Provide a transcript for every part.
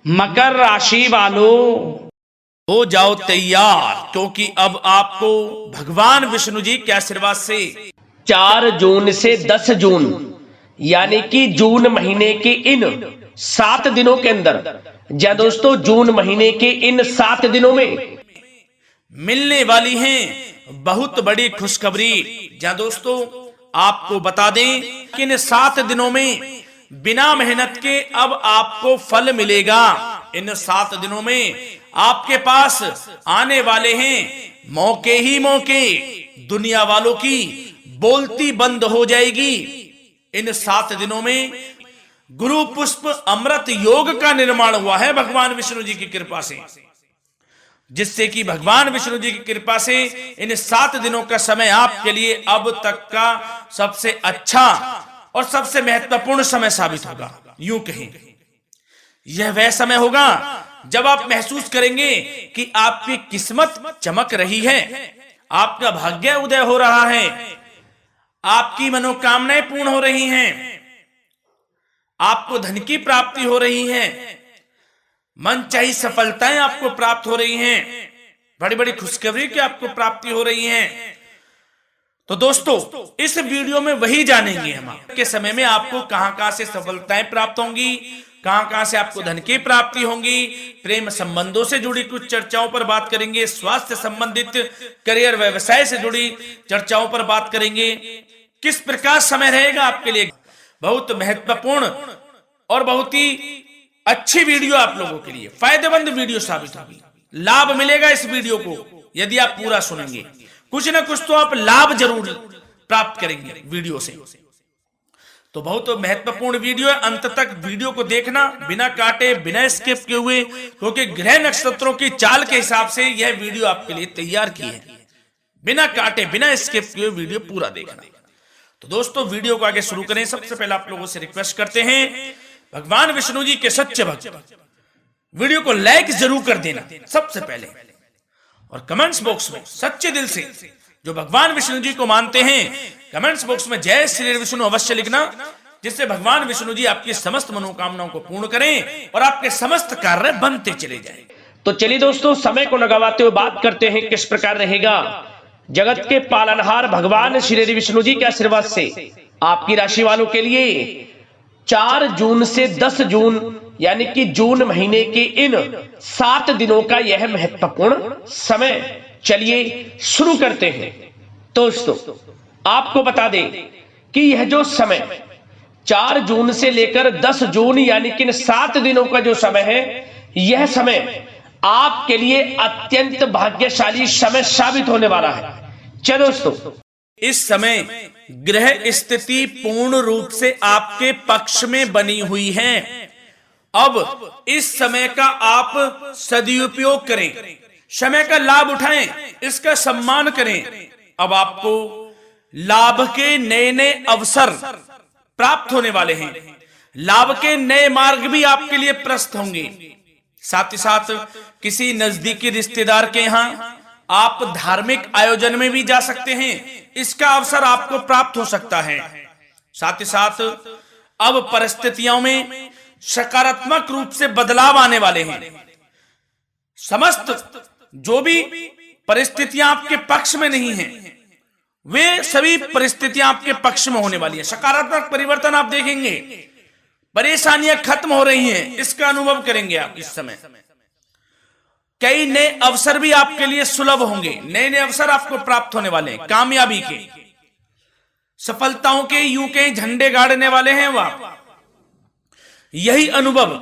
मकर राशि वालों, हो जाओ तैयार, क्योंकि अब आपको भगवान विष्णु जी के आशीर्वाद से 4 जून से 10 जून यानी कि जून महीने के इन 7 दिनों के अंदर, या दोस्तों जून महीने के इन 7 दिनों में मिलने वाली हैं बहुत बड़ी खुशखबरी। जहां दोस्तों आपको बता दें कि इन 7 दिनों में बिना मेहनत के अब आपको फल मिलेगा। इन 7 दिनों में आपके पास आने वाले हैं मौके ही मौके। दुनिया वालों की बोलती बंद हो जाएगी। इन 7 दिनों में गुरु पुष्प अमृत योग का निर्माण हुआ है भगवान विष्णु जी की कृपा से, जिससे कि भगवान विष्णु जी की कृपा से इन 7 दिनों का समय आपके लिए अब तक का सबसे अच्छा और सबसे महत्वपूर्ण समय साबित होगा। यूं कहें यह वह समय होगा जब आप महसूस करेंगे कि आपकी किस्मत चमक रही है, आपका भाग्य उदय हो रहा है, आपकी मनोकामनाएं पूर्ण हो रही हैं, आपको धन की प्राप्ति हो रही है, मनचाही सफलताएं आपको प्राप्त हो रही हैं, बड़ी बड़ी खुशखबरी की आपको प्राप्ति हो रही है। तो दोस्तों इस वीडियो में वही जानेंगे हम के समय में आपको कहां से सफलताएं प्राप्त होंगी, कहां से आपको धन की प्राप्ति होंगी, प्रेम संबंधों से जुड़ी कुछ चर्चाओं पर बात करेंगे, स्वास्थ्य संबंधित करियर व्यवसाय से जुड़ी चर्चाओं पर बात करेंगे। किस प्रकार समय रहेगा आपके लिए, बहुत महत्वपूर्ण और बहुत ही अच्छी वीडियो आप लोगों के लिए फायदेमंद वीडियो साबित होगी। लाभ मिलेगा इस वीडियो को यदि आप पूरा सुनेंगे, कुछ ना कुछ तो आप लाभ जरूर प्राप्त करेंगे वीडियो से। तो बहुत महत्वपूर्ण वीडियो है, अंत तक वीडियो को देखना बिना काटे बिना स्किप किए हुए, क्योंकि ग्रह नक्षत्रों की चाल के हिसाब से यह वीडियो आपके लिए तैयार की है। बिना काटे बिना स्किप किए वीडियो पूरा देखना। तो दोस्तों वीडियो को आगे शुरू करें। सबसे पहले आप लोगों से रिक्वेस्ट करते हैं, भगवान विष्णु जी के सच्चे भक्त वीडियो को लाइक जरूर कर देना सबसे पहले, और कमेंट्स बॉक्स में सच्चे दिल से जो भगवान विष्णु जी को मानते हैं कमेंट्स बॉक्स में जय श्री विष्णु अवश्य लिखना, जिससे भगवान विष्णु जी आपकी समस्त मनोकामनाओं को पूर्ण करें और आपके समस्त कार्य बनते चले जाएं। तो चलिए दोस्तों समय को न गवाते हुए बात करते हैं किस प्रकार रहेगा जगत के पालनहार भगवान श्री विष्णु जी के आशीर्वाद से आपकी राशि वालों के लिए 4 जून से 10 जून यानी कि जून महीने के इन 7 दिनों का यह महत्वपूर्ण समय। चलिए शुरू करते हैं। दोस्तों आपको बता दें कि यह जो समय 4 जून से लेकर 10 जून यानी कि इन 7 दिनों का जो समय है, यह समय आपके लिए अत्यंत भाग्यशाली समय साबित होने वाला है। चलो दोस्तों इस समय ग्रह स्थिति पूर्ण रूप से आपके पक्ष में बनी हुई है। अब इस समय का आप सदुपयोग करें, समय का लाभ उठाएं, इसका सम्मान करें। अब आपको लाभ के नए नए अवसर प्राप्त होने वाले हैं, लाभ के नए मार्ग भी आपके लिए प्रशस्त होंगे। साथ ही साथ किसी नजदीकी रिश्तेदार के यहां आप धार्मिक आयोजन में भी जा सकते हैं, इसका अवसर आपको प्राप्त हो सकता है। साथ ही साथ अब परिस्थितियों में सकारात्मक रूप से बदलाव आने वाले हैं। समस्त जो भी परिस्थितियां आपके पक्ष में नहीं हैं, वे सभी परिस्थितियां आपके पक्ष में होने वाली है। सकारात्मक परिवर्तन आप देखेंगे, परेशानियां खत्म हो रही हैं, इसका अनुभव करेंगे आप इस समय। कई नए अवसर भी आपके लिए सुलभ होंगे, नए नए अवसर आपको प्राप्त होने वाले हैं, कामयाबी के, सफलताओं के, यूं के झंडे गाड़ने वाले हैं वह। यही अनुभव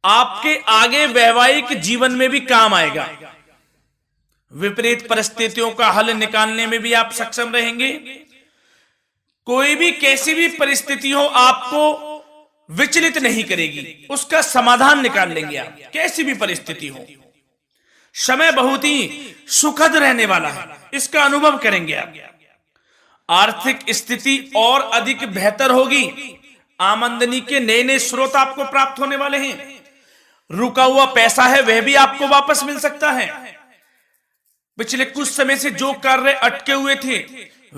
आपके आगे वैवाहिक जीवन में भी काम आएगा। विपरीत परिस्थितियों का हल निकालने में भी आप सक्षम रहेंगे। कोई भी कैसी भी परिस्थिति हो आपको विचलित नहीं करेगी, उसका समाधान निकाल लेंगे आप, कैसी भी परिस्थिति हो। समय बहुत ही सुखद रहने वाला है, इसका अनुभव करेंगे आप। आर्थिक स्थिति और अधिक बेहतर होगी, आमदनी के नए नए स्रोत आपको प्राप्त होने वाले हैं। रुका हुआ पैसा है वह भी आपको वापस मिल सकता है। पिछले कुछ समय से जो कार्य अटके हुए थे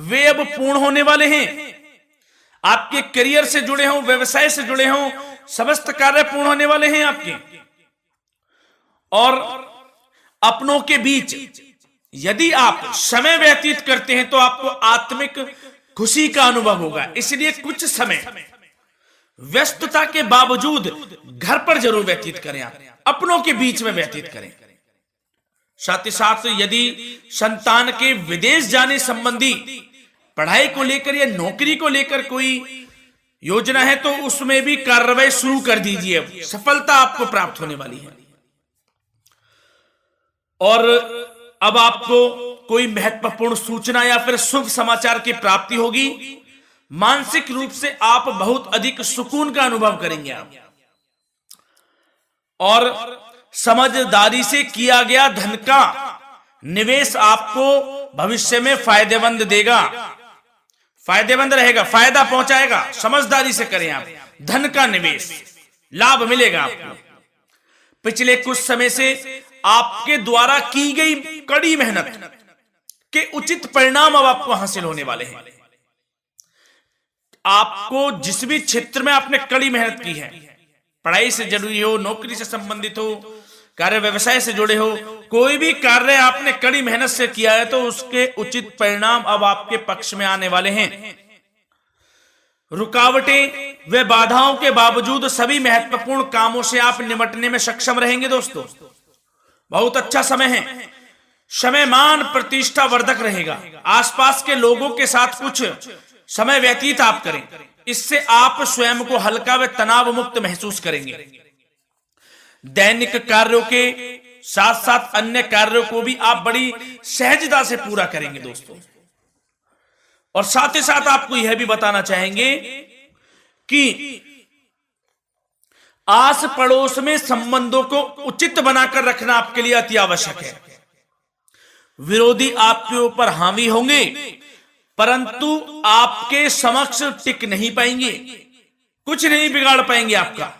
वे अब पूर्ण होने वाले हैं। आपके करियर से जुड़े हों, व्यवसाय से जुड़े हों, समस्त कार्य पूर्ण होने वाले हैं आपके। और अपनों के बीच यदि आप समय व्यतीत करते हैं तो आपको आत्मिक खुशी का अनुभव होगा। इसलिए कुछ समय व्यस्तता के बावजूद घर पर जरूर व्यतीत करें, आप अपनों के बीच में व्यतीत करें। साथ ही साथ यदि संतान के विदेश जाने संबंधी पढ़ाई को लेकर या नौकरी को लेकर कोई योजना है तो उसमें भी कार्रवाई शुरू कर दीजिए, सफलता आपको प्राप्त होने वाली है। और अब आपको कोई महत्वपूर्ण सूचना या फिर शुभ समाचार की प्राप्ति होगी। मानसिक रूप से आप बहुत अधिक सुकून का अनुभव करेंगे आप, और समझदारी से किया गया धन का निवेश आपको भविष्य में फायदेमंद देगा, फायदेमंद रहेगा, फायदा पहुंचाएगा। समझदारी से करें आप, धन का निवेश, लाभ मिलेगा आपको। पिछले कुछ समय से आपके द्वारा की गई कड़ी मेहनत के उचित परिणाम अब आपको हासिल होने वाले हैं। आपको जिस भी क्षेत्र में आपने कड़ी मेहनत की है, पढ़ाई से जुड़ी हो, नौकरी से संबंधित हो, कार्य व्यवसाय से जुड़े हो, कोई भी कार्य आपने कड़ी मेहनत से किया है तो उसके उचित परिणाम अब आपके पक्ष में आने वाले हैं। रुकावटें व बाधाओं के बावजूद सभी महत्वपूर्ण कामों से आप निपटने में सक्षम रहेंगे। दोस्तों बहुत अच्छा समय है, समय मान प्रतिष्ठा वर्धक रहेगा। आसपास के लोगों के साथ कुछ समय व्यतीत आप करें, इससे आप स्वयं को हल्का व तनाव मुक्त महसूस करेंगे। दैनिक कार्यों के साथ साथ अन्य कार्यों को भी आप बड़ी सहजता से पूरा करेंगे दोस्तों। और साथ ही साथ आपको यह भी बताना चाहेंगे कि आस पड़ोस में संबंधों को उचित बनाकर रखना आपके लिए अति आवश्यक है। विरोधी आपके ऊपर हावी होंगे परंतु आपके समक्ष टिक नहीं पाएंगे, कुछ नहीं बिगाड़ पाएंगे आपका।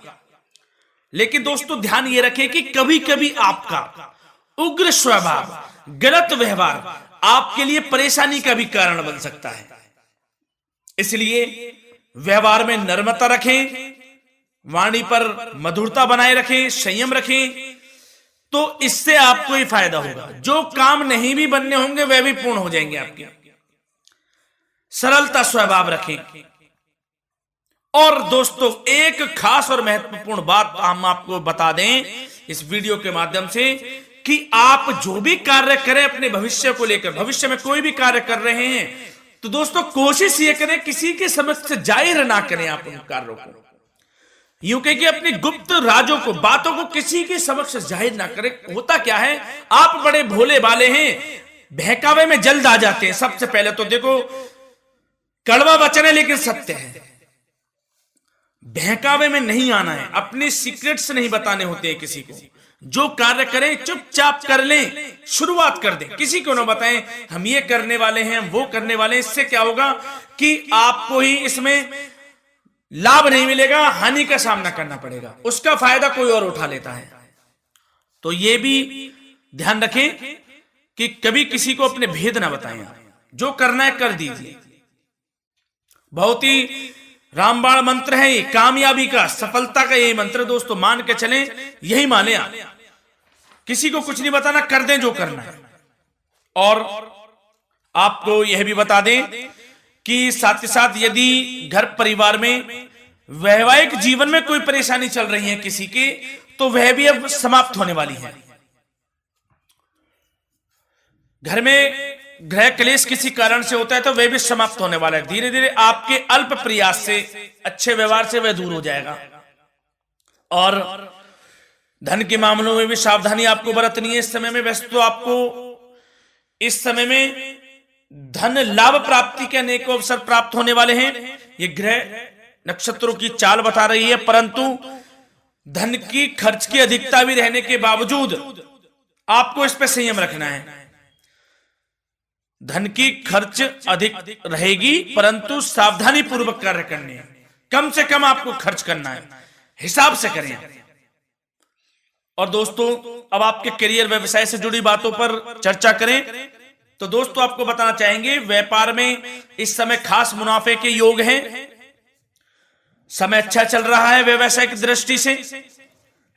लेकिन दोस्तों ध्यान ये रखें कि कभी कभी आपका उग्र स्वभाव, गलत व्यवहार आपके लिए परेशानी का भी कारण बन सकता है। इसलिए व्यवहार में नम्रता रखें, वाणी पर मधुरता बनाए रखें, संयम रखें, तो इससे आपको ही फायदा होगा। जो काम नहीं भी बनने होंगे वह भी पूर्ण हो जाएंगे आपके। सरलता स्वभाव रखें। और दोस्तों एक खास और महत्वपूर्ण बात हम आपको बता दें इस वीडियो के माध्यम से कि आप जो भी कार्य करें अपने भविष्य को लेकर, भविष्य में कोई भी कार्य कर रहे हैं तो दोस्तों कोशिश ये करें किसी के समक्ष जाहिर ना करें आप उन कार्यों को। यूं कि अपनी गुप्त राजों को, बातों को किसी के समक्ष जाहिर ना करें। होता क्या है, आप बड़े भोले भाले हैं, बहकावे में जल्द आ जाते हैं। सबसे पहले तो देखो कड़वा वचन है लेकिन सत्य है, बहकावे में नहीं आना है, अपने सीक्रेट्स नहीं बताने होते हैं किसी को। जो कार्य करें चुपचाप कर लें, शुरुआत कर दें, किसी को ना बताएं हम ये करने वाले हैं, वो करने वाले हैं। इससे क्या होगा कि आपको ही इसमें लाभ नहीं मिलेगा, हानि का सामना करना पड़ेगा, उसका फायदा कोई और उठा लेता है। तो ये भी ध्यान रखें कि कभी किसी को अपने भेद ना बताएं, जो करना है कर दीजिए। बहुत ही रामबाण मंत्र है ये, कामयाबी का, सफलता का यही मंत्र दोस्तों, मान के चलें, यही माने आप। किसी को कुछ नहीं बताना, कर दें जो करना है। और आपको यह भी बता दें कि साथ ही साथ यदि घर परिवार में वैवाहिक जीवन में कोई परेशानी चल रही है किसी के, तो वह भी अब समाप्त होने वाली है। घर में गृह क्लेश किसी कारण से होता है तो वह भी समाप्त होने वाला है। धीरे धीरे आपके अल्प प्रयास से, अच्छे व्यवहार से वह दूर हो जाएगा। और धन के मामलों में भी सावधानी आपको बरतनी है इस समय में। वैसे तो आपको इस समय में धन लाभ प्राप्ति के अनेक अवसर प्राप्त होने वाले हैं, ये ग्रह नक्षत्रों की चाल बता रही है। परंतु धन की खर्च की अधिकता भी रहने के बावजूद आपको इस पर संयम रखना है। धन की खर्च अधिक रहेगी परंतु सावधानी पूर्वक कार्य करने हैं, कम से कम आपको खर्च करना है, हिसाब से करें। और दोस्तों अब आपके करियर व्यवसाय से जुड़ी बातों पर चर्चा करें तो दोस्तों आपको बताना चाहेंगे व्यापार में इस समय खास मुनाफे के योग हैं। समय अच्छा चल रहा है, व्यवसाय की दृष्टि से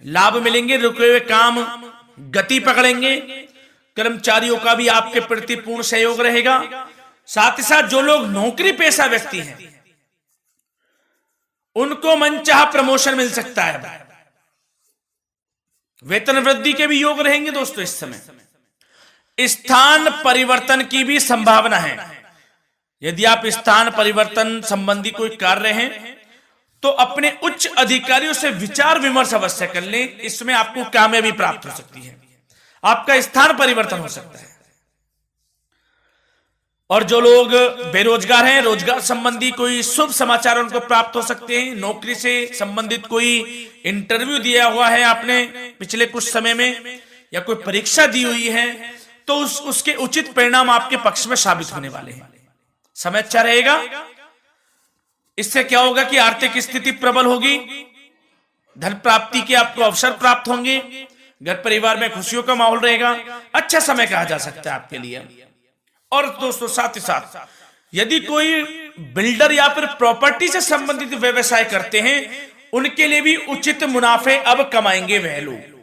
लाभ मिलेंगे, रुके हुए काम गति पकड़ेंगे। कर्मचारियों का भी आपके प्रति पूर्ण सहयोग रहेगा। साथ ही साथ जो लोग नौकरी पेशा व्यक्ति हैं उनको मनचाहा प्रमोशन मिल सकता है। वेतन वृद्धि के भी योग रहेंगे दोस्तों। इस समय स्थान परिवर्तन की भी संभावना है। यदि आप स्थान परिवर्तन संबंधी कोई कार्य हैं तो अपने उच्च अधिकारियों से विचार विमर्श अवश्य कर लें। इसमें आपको कामयाबी प्राप्त हो सकती है, आपका स्थान परिवर्तन हो सकता है। और जो लोग बेरोजगार हैं, रोजगार संबंधी कोई शुभ समाचार उनको प्राप्त हो सकते हैं। नौकरी से संबंधित कोई इंटरव्यू दिया हुआ है आपने पिछले कुछ समय में, या कोई परीक्षा दी हुई है, तो उसके उचित परिणाम आपके पक्ष में साबित होने वाले हैं। समय अच्छा रहेगा। इससे क्या होगा कि आर्थिक स्थिति प्रबल होगी, धन प्राप्ति के आपको अवसर प्राप्त होंगे, घर परिवार में खुशियों का माहौल रहेगा। अच्छा समय कहा जा सकता है आपके लिए। और दोस्तों साथ ही साथ यदि कोई बिल्डर या फिर प्रॉपर्टी से संबंधित व्यवसाय करते हैं उनके लिए भी उचित मुनाफे अब कमाएंगे वह लोग।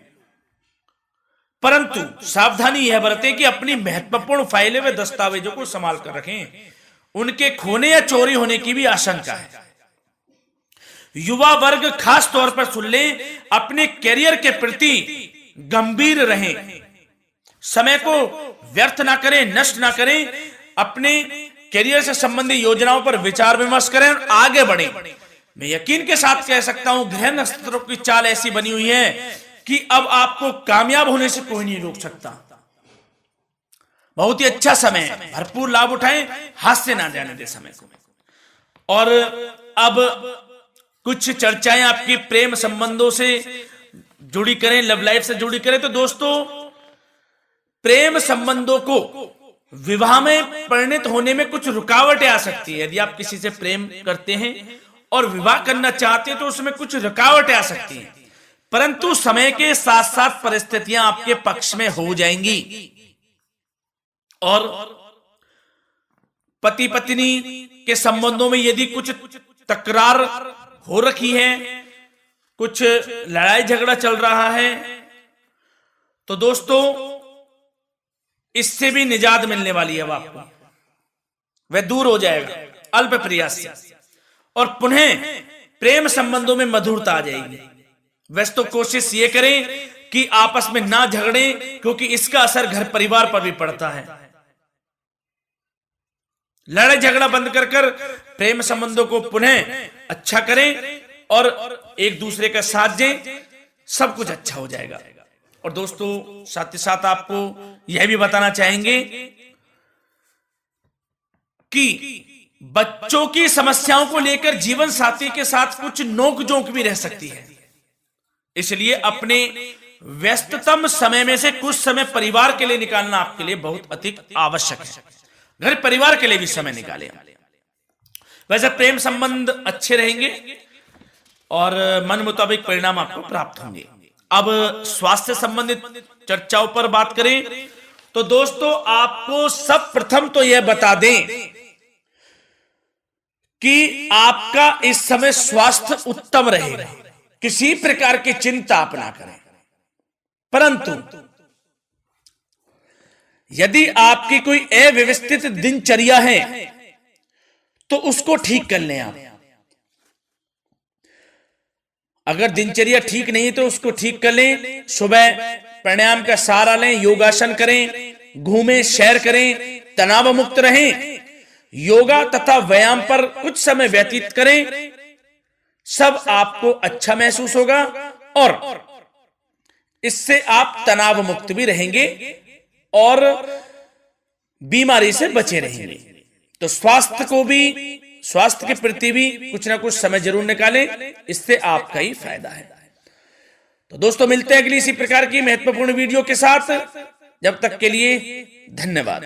परंतु सावधानी यह बरतें कि अपनी महत्वपूर्ण फाइलें व दस्तावेजों को संभाल कर रखें, उनके खोने या चोरी होने की भी आशंका है। युवा वर्ग खास तौर पर सुन लें, अपने करियर के प्रति गंभीर रहें, समय को व्यर्थ ना करें, नष्ट ना करें, अपने करियर से संबंधित योजनाओं पर विचार विमर्श करें और आगे बढ़ें। मैं यकीन के साथ कह सकता हूं ग्रह नक्षत्रों की चाल ऐसी बनी हुई है कि अब आपको कामयाब होने से कोई नहीं रोक सकता। बहुत ही अच्छा समय है, भरपूर लाभ उठाएं, हाथ से ना जाने दे समय को। और अब कुछ चर्चाएं आपकी प्रेम संबंधों से जुड़ी करें, लव लाइफ से जुड़ी करें। तो दोस्तों प्रेम संबंधों को विवाह में परिणत होने में कुछ रुकावटें आ सकती है। यदि आप किसी से प्रेम करते हैं और विवाह करना चाहते हैं तो उसमें कुछ रुकावटें आ सकती हैं, परंतु समय के साथ साथ परिस्थितियां आपके पक्ष में हो जाएंगी। और पति पत्नी के संबंधों में यदि कुछ तकरार हो रखी है, कुछ लड़ाई झगड़ा चल रहा है, तो दोस्तों इससे भी निजात मिलने वाली है। अब आपको वह दूर हो जाएगा अल्प प्रयास से, और पुनः प्रेम संबंधों में मधुरता आ जाएगी। वैसे तो कोशिश ये करें कि आपस में ना झगड़ें, क्योंकि इसका असर घर परिवार पर भी पड़ता है। लड़ाई झगड़ा बंद कर प्रेम संबंधों को पुनः अच्छा करें और एक दूसरे का साथ दें, सब कुछ अच्छा हो जाएगा। और दोस्तों साथ ही साथ आपको यह भी बताना चाहेंगे कि बच्चों की समस्याओं को लेकर जीवन साथी के साथ कुछ नोकझोंक भी रह सकती है। इसलिए अपने व्यस्ततम समय में से कुछ समय परिवार के लिए निकालना आपके लिए बहुत अधिक आवश्यक है। घर परिवार के लिए भी समय निकालें। वैसे प्रेम संबंध अच्छे रहेंगे और मन मुताबिक परिणाम आपको प्राप्त होंगे। अब स्वास्थ्य संबंधित चर्चाओं पर बात करें तो दोस्तों आपको सब प्रथम तो यह बता दें कि आपका इस समय स्वास्थ्य उत्तम रहेगा, किसी प्रकार की चिंता आप ना करें। परंतु यदि आपकी कोई अव्यवस्थित दिनचर्या है तो उसको ठीक कर लें आप। अगर दिनचर्या ठीक नहीं है तो उसको ठीक कर लें। सुबह प्राणायाम का सहारा लें, योगासन करें, घूमें, सैर करें, तनाव मुक्त रहें, योगा तथा व्यायाम पर कुछ समय व्यतीत करें। सब आपको अच्छा महसूस होगा और इससे आप तनाव मुक्त भी रहेंगे और बीमारी से बचे रहेंगे। तो स्वास्थ्य के प्रति भी कुछ ना कुछ समय जरूर निकालें, इससे आपका ही फायदा है। तो दोस्तों मिलते हैं अगली इसी प्रकार की महत्वपूर्ण वीडियो के साथ। जब तक के लिए धन्यवाद।